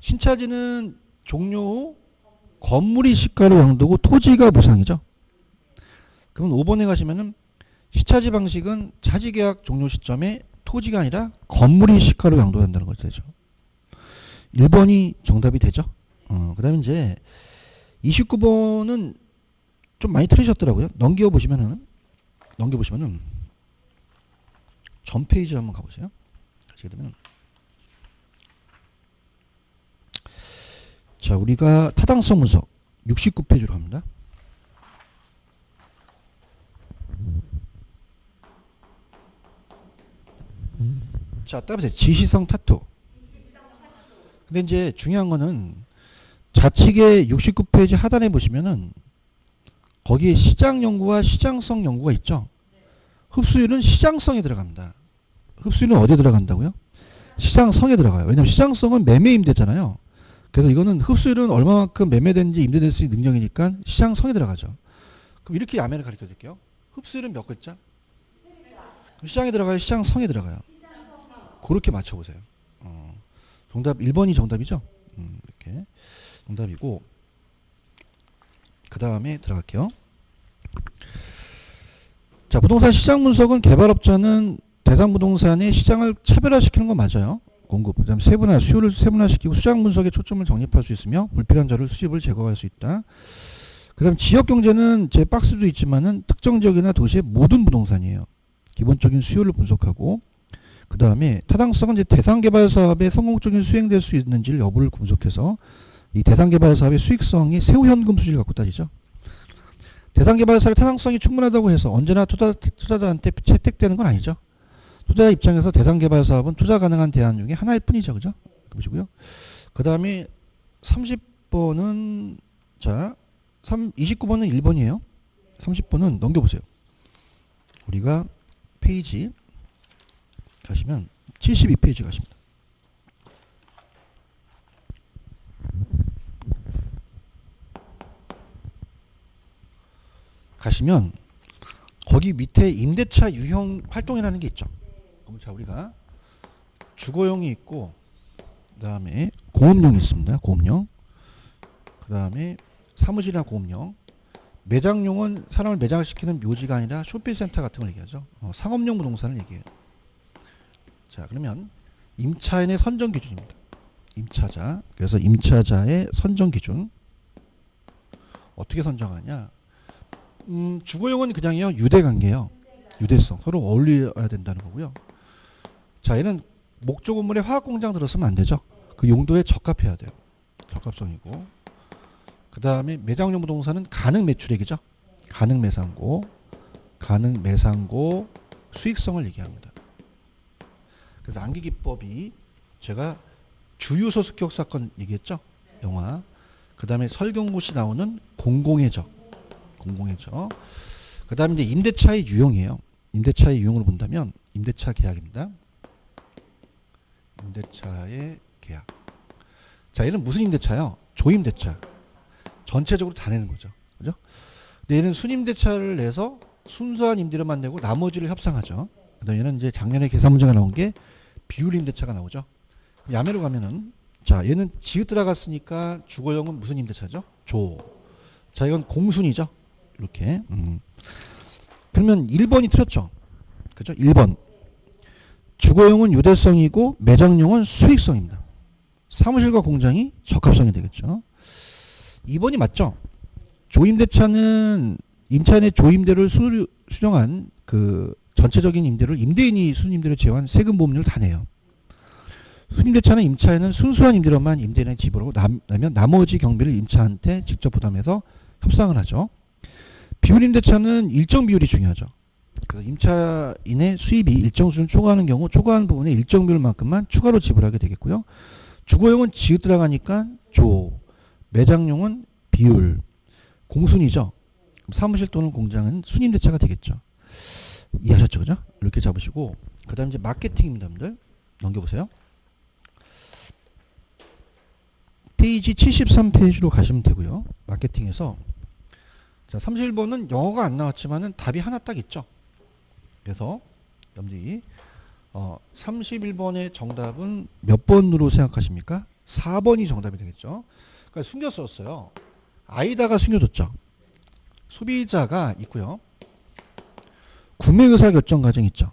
신차지는 종료 후 건물이 시가로 양도고 토지가 무상이죠. 그러면 5번에 가시면은 시차지 방식은 차지계약 종료 시점에 토지가 아니라 건물이 시가로 양도된다는 것이 되죠. 1번이 정답이 되죠. 그 다음에 이제 29번은 좀 많이 틀리셨더라고요. 넘겨보시면은 전 페이지 한번 가보세요. 가시게 되면 자, 우리가 타당성 분석 69페이지로 갑니다. 자, 따라보세요. 지시성 타투. 근데 이제 중요한 거는 좌측에 69페이지 하단에 보시면은 거기에 시장 연구와 시장성 연구가 있죠. 흡수율은 시장성에 들어갑니다. 흡수율은 어디에 들어간다고요? 시장성에 들어가요. 왜냐하면 시장성은 매매 임대잖아요. 그래서 이거는 흡수율은 얼마만큼 매매되는지 임대될 수 있는 능력이니까 시장성에 들어가죠. 그럼 이렇게 야매를 가르쳐 드릴게요. 흡수율은 몇 글자? 그럼 시장에 들어가요? 시장성에 들어가요? 그렇게 맞춰보세요. 정답 1번이 정답이죠. 이렇게 정답이고, 그 다음에 들어갈게요. 자, 부동산 시장 분석은 개발업자는 대상 부동산의 시장을 차별화시키는 건 맞아요. 공급, 그다음 세분화, 수요를 세분화시키고 수장 분석에 초점을 정립할 수 있으며 불필요한 자료를 수집을 제거할 수 있다. 그다음 지역 경제는 제 박스도 있지만은 특정 지역이나 도시의 모든 부동산이에요. 기본적인 수요를 분석하고 그다음에 타당성은 이제 대상 개발 사업의 성공적인 수행될 수 있는지를 여부를 분석해서 이 대상 개발 사업의 수익성이 세후 현금 수지를 갖고 따지죠. 대상 개발 사업의 타당성이 충분하다고 해서 언제나 투자자한테 채택되는 건 아니죠. 투자자 입장에서 대상 개발 사업은 투자 가능한 대안 중에 하나일 뿐이죠. 그죠? 보시고요. 그다음에 30번은 자 29번은 1번이에요. 30번은 넘겨보세요. 우리가 페이지 가시면 72페이지 가십니다. 가시면 거기 밑에 임대차 유형 활동이라는 게 있죠. 그럼 자 우리가 주거용이 있고 그다음에 공업용이 있습니다. 공업용. 그다음에 사무실이나 공업용. 매장용은 사람을 매장시키는 묘지가 아니라 쇼핑센터 같은 걸 얘기하죠. 상업용 부동산을 얘기해요. 자 그러면 임차인의 선정 기준입니다. 임차자. 그래서 임차자의 선정 기준 어떻게 선정하냐? 주거용은 그냥요 유대관계예요. 유대성 서로 어울려야 된다는 거고요. 자 얘는 목조 건물에 화학공장 들었으면 안 되죠. 그 용도에 적합해야 돼요. 적합성이고. 그 다음에 매장용 부동산은 가능 매출액이죠. 가능 매상고, 가능 매상고 수익성을 얘기합니다. 그래서 안기기법이 제가 주유소습격 사건 얘기했죠. 영화. 그 다음에 설경구 씨 나오는 공공의적. 공공의적. 그 다음에 이제 임대차의 유형이에요. 임대차의 유형으로 본다면 임대차 계약입니다. 임대차의 계약. 자, 얘는 무슨 임대차요? 조임대차. 전체적으로 다 내는 거죠. 그죠? 근데 얘는 순임대차를 내서 순수한 임대료만 내고 나머지를 협상하죠. 그다음에 얘는 이제 작년에 계산 문제가 나온 게 비율 임대차가 나오죠. 야매로 가면은 자, 얘는 지읒 들어갔으니까 주거용은 무슨 임대차죠? 조. 자, 이건 공순이죠. 이렇게. 그러면 1번이 틀렸죠. 그죠? 1번. 주거용은 유대성이고 매장용은 수익성입니다. 사무실과 공장이 적합성이 되겠죠. 2번이 맞죠. 조임대차는 임차인의 조임대를 수령한 그 전체적인 임대를 임대인이 순임대를 제외한 세금 보험료를 다 내요. 순임대차는 임차인은 순수한 임대료만 임대인에게 지불하고 나면 나머지 경비를 임차한테 직접 부담해서 협상을 하죠. 비율임대차는 일정 비율이 중요하죠. 그래서 임차인의 수입이 일정 수준 초과하는 경우 초과한 부분의 일정 비율만큼만 추가로 지불하게 되겠고요. 주거용은 지읒 들어가니까 조, 매장용은 비율, 공순이죠. 사무실 또는 공장은 순임대차가 되겠죠. 이해하셨죠? 그죠? 이렇게 잡으시고 그 다음 이제 마케팅입니다. 여러분들 넘겨보세요. 페이지 73페이지로 가시면 되고요. 마케팅에서 자 31번은 영어가 안 나왔지만은 답이 하나 딱 있죠. 그래서 여러분들이 31번의 정답은 몇 번으로 생각하십니까? 4번이 정답이 되겠죠. 그러니까 숨겼었어요. 아이다가 숨겨졌죠. 소비자가 있고요. 구매 의사 결정 과정이 있죠.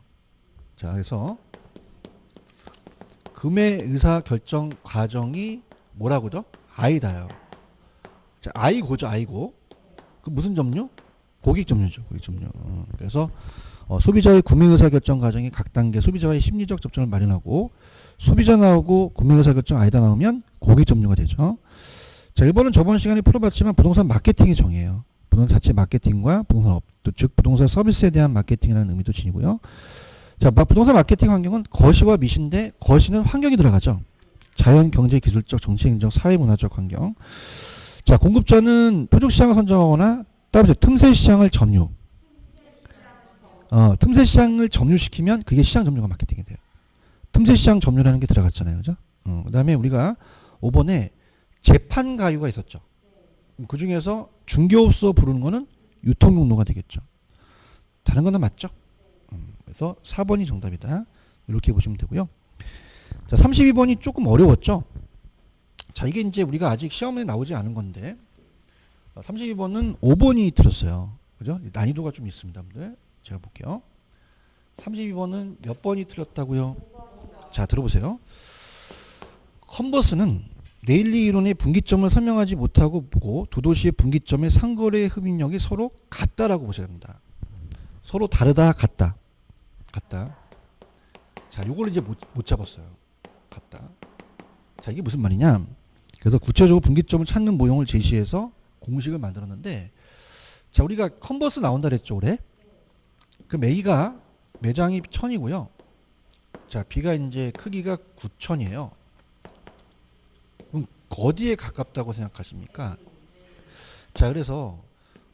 자, 그래서 구매 의사 결정 과정이 뭐라고죠? 아이다요. 자, 아이고죠, 아이고. 그 무슨 점유? 고객 점유죠, 고객 점유. 그래서 소비자의 구매 의사 결정 과정이 각 단계 소비자와의 심리적 접점을 마련하고 소비자 나오고 구매 의사 결정 아이다 나오면 고객 점유가 되죠. 자, 1번은 저번 시간에 풀어봤지만 부동산 마케팅의 정의예요. 부동산 자체 마케팅과 부동산 업, 즉 부동산 서비스에 대한 마케팅이라는 의미도 지니고요. 자, 부동산 마케팅 환경은 거시와 미시인데 거시는 환경이 들어가죠. 자연, 경제, 기술적, 정치, 행정, 사회, 문화적 환경. 자, 공급자는 표적 시장을 선정하거나 따라서 틈새 시장을 점유. 틈새 시장을 점유시키면 그게 시장 점유가 마케팅이 돼요. 틈새 시장 점유라는 게 들어갔잖아요. 그죠? 그 다음에 우리가 5번에 재판 가유가 있었죠. 그 중에서 중개업소 부르는 거는 유통용로가 되겠죠. 다른 거는 맞죠? 그래서 4번이 정답이다. 이렇게 보시면 되고요. 자, 32번이 조금 어려웠죠? 자, 이게 이제 우리가 아직 시험에 나오지 않은 건데 32번은 5번이 틀렸어요. 그죠? 난이도가 좀 있습니다. 제가 볼게요. 32번은 몇 번이 틀렸다고요? 자, 들어보세요. 컨버스는 레일리 이론의 분기점을 설명하지 못하고 보고 두 도시의 분기점의 상거래 흡입력이 서로 같다라고 보셔야 됩니다. 서로 다르다, 같다. 같다. 자, 요걸 이제 못 잡았어요. 같다. 자, 이게 무슨 말이냐? 그래서 구체적으로 분기점을 찾는 모형을 제시해서 공식을 만들었는데, 자, 우리가 컨버스 나온다 그랬죠, 올해? 그럼 A가 매장이 1000이고요. 자, B가 이제 크기가 9000이에요. 그럼 어디에 가깝다고 생각하십니까? 자, 그래서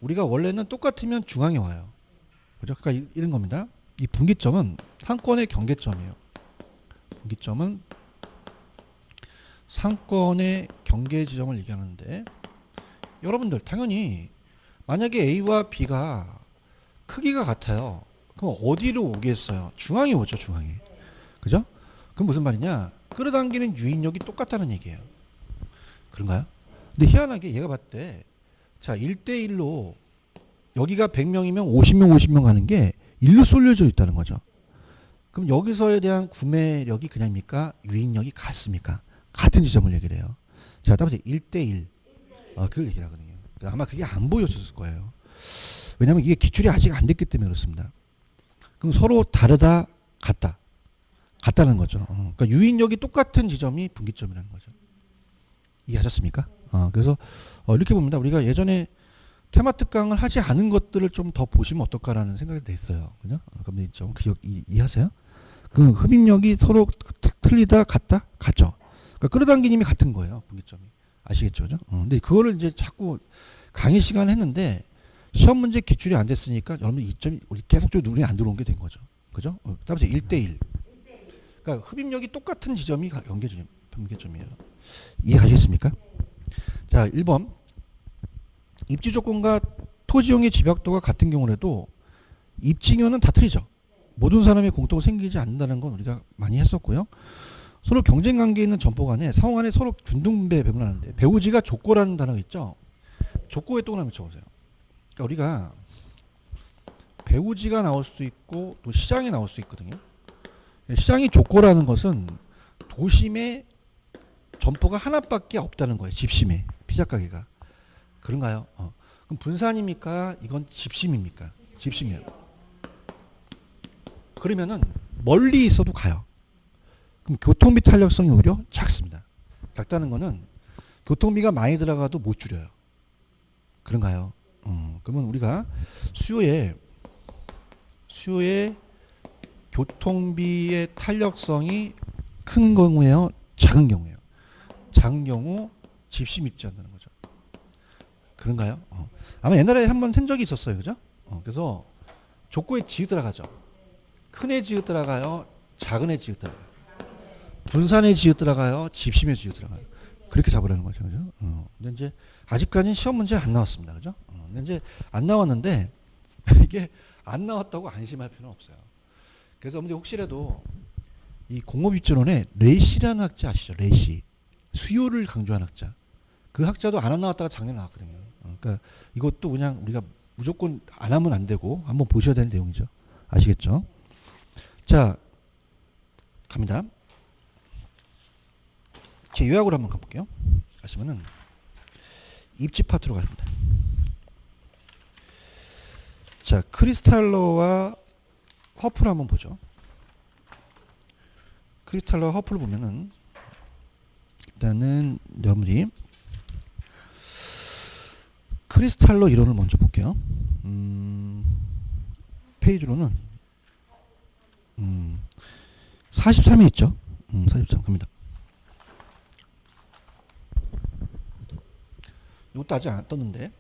우리가 원래는 똑같으면 중앙에 와요. 그죠? 그러니까 이런 겁니다. 이 분기점은 상권의 경계점이에요. 분기점은 상권의 경계 지점을 얘기하는데, 여러분들 당연히 만약에 A와 B가 크기가 같아요. 그럼 어디로 오겠어요? 중앙에 오죠, 중앙에. 그죠? 그럼 무슨 말이냐? 끌어당기는 유인력이 똑같다는 얘기예요. 그런가요? 근데 희한하게 얘가 봤을 때, 자, 1대1로 여기가 100명이면 50명, 50명 가는 게 일로 쏠려져 있다는 거죠. 그럼 여기서에 대한 구매력이 그냥입니까? 유인력이 같습니까? 같은 지점을 얘기를 해요. 자, 따라서 1대1. 그걸 얘기를 하거든요. 아마 그게 안 보였을 거예요. 왜냐하면 이게 기출이 아직 안 됐기 때문에 그렇습니다. 그럼 서로 다르다, 같다. 같다는 거죠. 그러니까 유인력이 똑같은 지점이 분기점이라는 거죠. 이해하셨습니까? 그래서 이렇게 봅니다. 우리가 예전에 테마 특강을 하지 않은 것들을 좀 더 보시면 어떨까라는 생각이 냈어요. 그죠? 그럼 좀 이해하세요? 그 흡입력이 서로 틀리다, 같다? 같죠. 그러니까 끌어당기는 힘이 같은 거예요. 분기점이. 아시겠죠? 그죠? 근데 그거를 이제 자꾸 강의 시간에 했는데 시험 문제 기출이 안 됐으니까 여러분 이점이 계속적으로 눈에 안 들어온 게 된 거죠. 그죠? 따라서 1대1. 그러니까 흡입력이 똑같은 지점이 경계점이에요. 이해하시겠습니까? 자, 1번. 입지 조건과 토지용의 집약도가 같은 경우라도 입지면은 다 틀리죠. 모든 사람의 공통으로 생기지 않는다는 건 우리가 많이 했었고요. 서로 경쟁 관계에 있는 점포 간에 상호 간에 서로 균등배 배분하는데, 배우지가 족고라는 단어가 있죠. 족고에 또 하나 붙여보세요. 그러니까 우리가 배우지가 나올 수 있고 또 시장이 나올 수 있거든요. 시장이 족고라는 것은 도심에 점포가 하나밖에 없다는 거예요. 집심에 피자 가게가. 그런가요? 그럼 분산입니까? 이건 집심입니까? 집심이에요. 그러면은 멀리 있어도 가요. 그럼 교통비 탄력성이 오히려 작습니다. 작다는 거는 교통비가 많이 들어가도 못 줄여요. 그런가요? 그러면 우리가 수요의 교통비의 탄력성이 큰 경우에요, 작은 경우에요. 작은 경우 집심 입지 않는 거죠. 그런가요? 아마 옛날에 한번 한 적이 있었어요, 그죠? 그래서 족고에 지읒 들어가죠. 큰 애 지읒 들어가요, 작은 애 지읒 들어가요. 분산에 지읒 들어가요, 집심에 지읒 들어가요. 그렇게 잡으라는 거죠, 그죠? 근데 이제 아직까지는 시험 문제 안 나왔습니다, 그죠? 근데 이제 안 나왔는데 이게 안 나왔다고 안심할 필요는 없어요. 그래서 근데 혹시라도 이 공업입전원에 레시라는 학자 아시죠? 레시. 수요를 강조한 학자. 그 학자도 안 나왔다가 작년에 나왔거든요. 그러니까 이것도 그냥 우리가 무조건 안 하면 안 되고 한번 보셔야 되는 내용이죠. 아시겠죠? 자, 갑니다. 제 요약으로 한번 가볼게요. 가시면은 입지 파트로 가십니다. 자, 크리스탈러와 허프를 한번 보죠. 크리스탈러와 허프를 보면은 일단은 여러분이 크리스탈러 이론을 먼저 볼게요. 페이지로는 43에 있죠. 43 갑니다. 이것도 아직 안 떴는데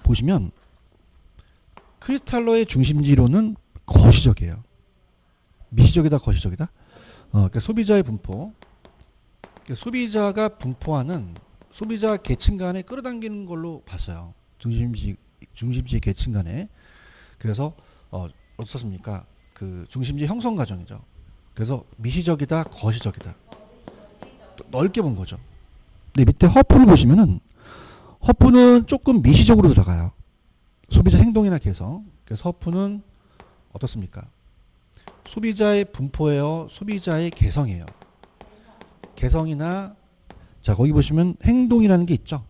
보시면 크리스탈러의 중심지로는 거시적이에요. 미시적이다, 거시적이다. 그러니까 소비자의 분포, 그러니까 소비자가 분포하는 소비자 계층 간에 끌어당기는 걸로 봤어요. 중심지 계층 간에. 그래서 어떻습니까? 그 중심지 형성 과정이죠. 그래서 미시적이다, 거시적이다. 넓게 본 거죠. 근데 밑에 허프를 보시면은 허프는 조금 미시적으로 들어가요. 소비자 행동이나 개성. 그래서 허프는 어떻습니까? 소비자의 분포예요, 소비자의 개성이에요. 개성이나 자 거기 보시면 행동이라는 게 있죠.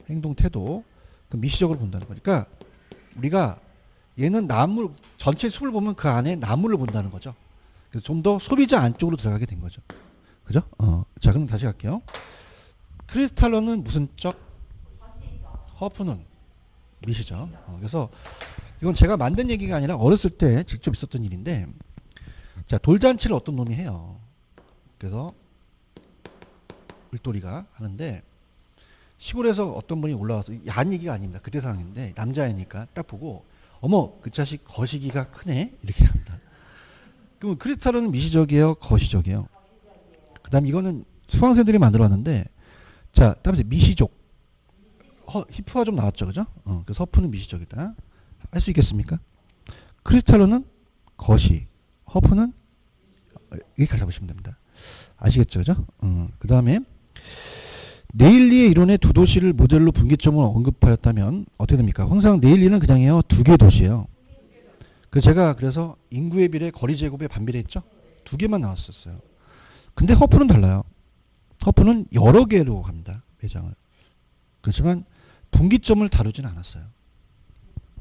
행동 태도. 그 미시적으로 본다는 거니까 우리가 얘는 나무 전체 숲을 보면 그 안에 나무를 본다는 거죠. 그래서 좀 더 소비자 안쪽으로 들어가게 된 거죠. 그죠? 자 그럼 다시 갈게요. 크리스탈러는 무슨 적? 허프는 미시죠. 그래서 이건 제가 만든 얘기가 아니라 어렸을 때 직접 있었던 일인데 자 돌잔치를 어떤 놈이 해요. 그래서 을돌이가 하는데 시골에서 어떤 분이 올라와서 야한 얘기가 아닙니다. 그때 상황인데 남자애니까 딱 보고 어머 그 자식 거시기가 크네 이렇게 합니다. 그럼 크리스탈은 미시적이에요, 거시적이에요? 그 다음 이거는 수강생들이 만들어왔는데 자 따라서 미시족 히프가 좀 나왔죠, 그죠? 그래서 허프는 미시적이다. 할 수 있겠습니까? 크리스탈로는 거시, 허프는 이렇게 잡으시면 됩니다. 아시겠죠, 그죠? 그 다음에 네일리의 이론의 두 도시를 모델로 분기점을 언급하였다면 어떻게 됩니까? 항상 네일리는 그냥요 두 개 도시예요. 그래서 인구에 비례 거리 제곱에 반비례했죠. 두 개만 나왔었어요. 근데 허프는 달라요. 허프는 여러 개로 갑니다. 매장을. 그렇지만 분기점을 다루지는 않았어요.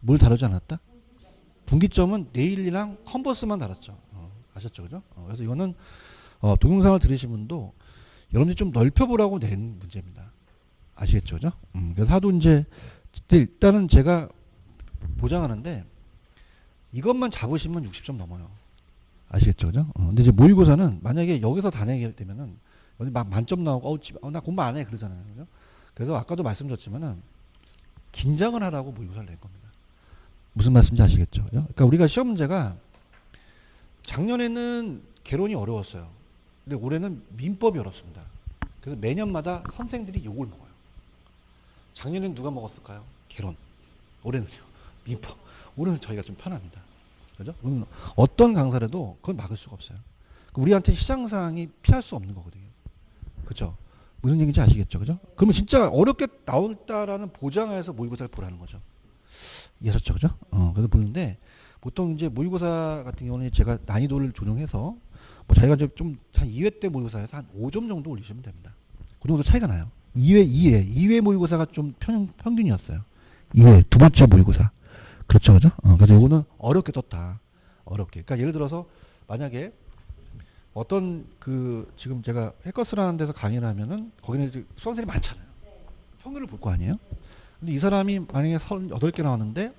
뭘 다루지 않았다? 분기점은 네일리랑 컨버스만 다뤘죠. 아셨죠, 그죠? 그래서 이거는 동영상을 들으신 분도 여러분들이 좀 넓혀보라고 낸 문제입니다. 아시겠죠, 그죠? 그래서 하도 이제 일단은 제가 보장하는데 이것만 잡으시면 60점 넘어요. 아시겠죠, 그죠? 근데 이제 모의고사는 만약에 여기서 다 내게 되면은 막 만점 나오고 나 공부 안 해 그러잖아요, 그죠? 그래서 아까도 말씀드렸지만은 긴장을 하라고 모의고사를 낸 겁니다. 무슨 말씀인지 아시겠죠, 그죠? 그러니까 우리가 시험 문제가 작년에는 개론이 어려웠어요. 근데 올해는 민법이 어렵습니다. 그래서 매년마다 선생들이 욕을 먹어요. 작년에는 누가 먹었을까요? 개론. 올해는요. 민법. 올해는 저희가 좀 편합니다. 그죠? 어떤 강사라도 그걸 막을 수가 없어요. 우리한테 시장상이 피할 수 없는 거거든요. 그죠? 무슨 얘기인지 아시겠죠? 그죠? 그러면 진짜 어렵게 나올다라는 보장하에서 모의고사를 보라는 거죠. 이해하셨죠? 그죠? 그래서 보는데 보통 이제 모의고사 같은 경우는 제가 난이도를 조정해서 뭐 자기가 좀 한 2회 때 모의고사에서 한 5점 정도 올리시면 됩니다. 그 정도 차이가 나요. 2회 모의고사가 좀 평균이었어요. 2회 두 번째 모의고사. 그렇죠, 그죠? 그래서 이거는 어렵게 떴다. 어렵게. 그러니까 예를 들어서 만약에 어떤 지금 제가 해커스라는 데서 강의를 하면은 거기는 이제 수강생이 많잖아요. 평균을 볼 거 아니에요? 근데 이 사람이 만약에 38개 나왔는데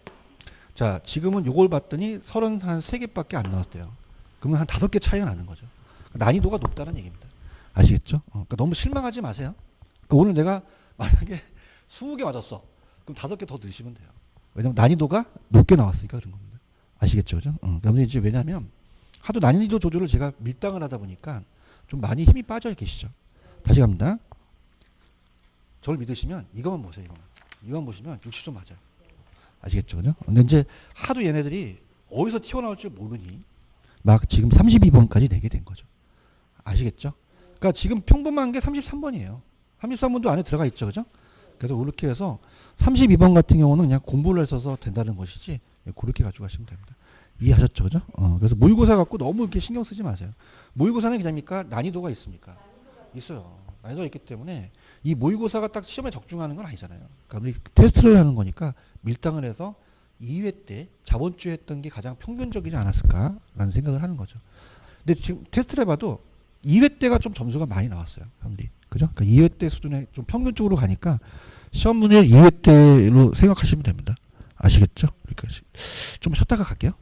자 지금은 요걸 봤더니 33개밖에 안 나왔대요. 그러면 한 5개 차이가 나는 거죠. 난이도가 높다는 얘기입니다. 아시겠죠? 그러니까 너무 실망하지 마세요. 그러니까 오늘 내가 만약에 20개 맞았어. 그럼 5개 더 넣으시면 돼요. 왜냐면 난이도가 높게 나왔으니까 그런 겁니다. 아시겠죠? 그죠? 그러면 이제 왜냐면 하도 난이도 조절을 제가 밀당을 하다 보니까 좀 많이 힘이 빠져 계시죠. 다시 갑니다. 저를 믿으시면 이것만 보세요. 이것만 보시면 60점 맞아요. 아시겠죠? 그죠? 근데 이제 하도 얘네들이 어디서 튀어나올 줄 모르니 막 지금 32번까지 내게 된 거죠. 아시겠죠? 그러니까 지금 평범한 게 33번이에요. 33번도 안에 들어가 있죠. 그죠? 그래서 그렇게 해서 32번 같은 경우는 그냥 공부를 해서 된다는 것이지 그렇게 가지고 가시면 됩니다. 이해하셨죠? 그죠? 그래서 모의고사 갖고 너무 이렇게 신경 쓰지 마세요. 모의고사는 그냥입니까? 난이도가 있습니까? 있어요. 난이도가 있기 때문에 이 모의고사가 딱 시험에 적중하는 건 아니잖아요. 그러니까 우리 테스트를 하는 거니까 밀당을 해서 2회 때 저번 주에 했던 게 가장 평균적이지 않았을까라는 생각을 하는 거죠. 근데 지금 테스트를 해봐도 2회 때가 좀 점수가 많이 나왔어요. 사람들이. 그죠? 그러니까 2회 때 수준에 좀 평균적으로 가니까 시험 문제 2회 때로 생각하시면 됩니다. 아시겠죠? 그러니까 좀 쉬었다가 갈게요.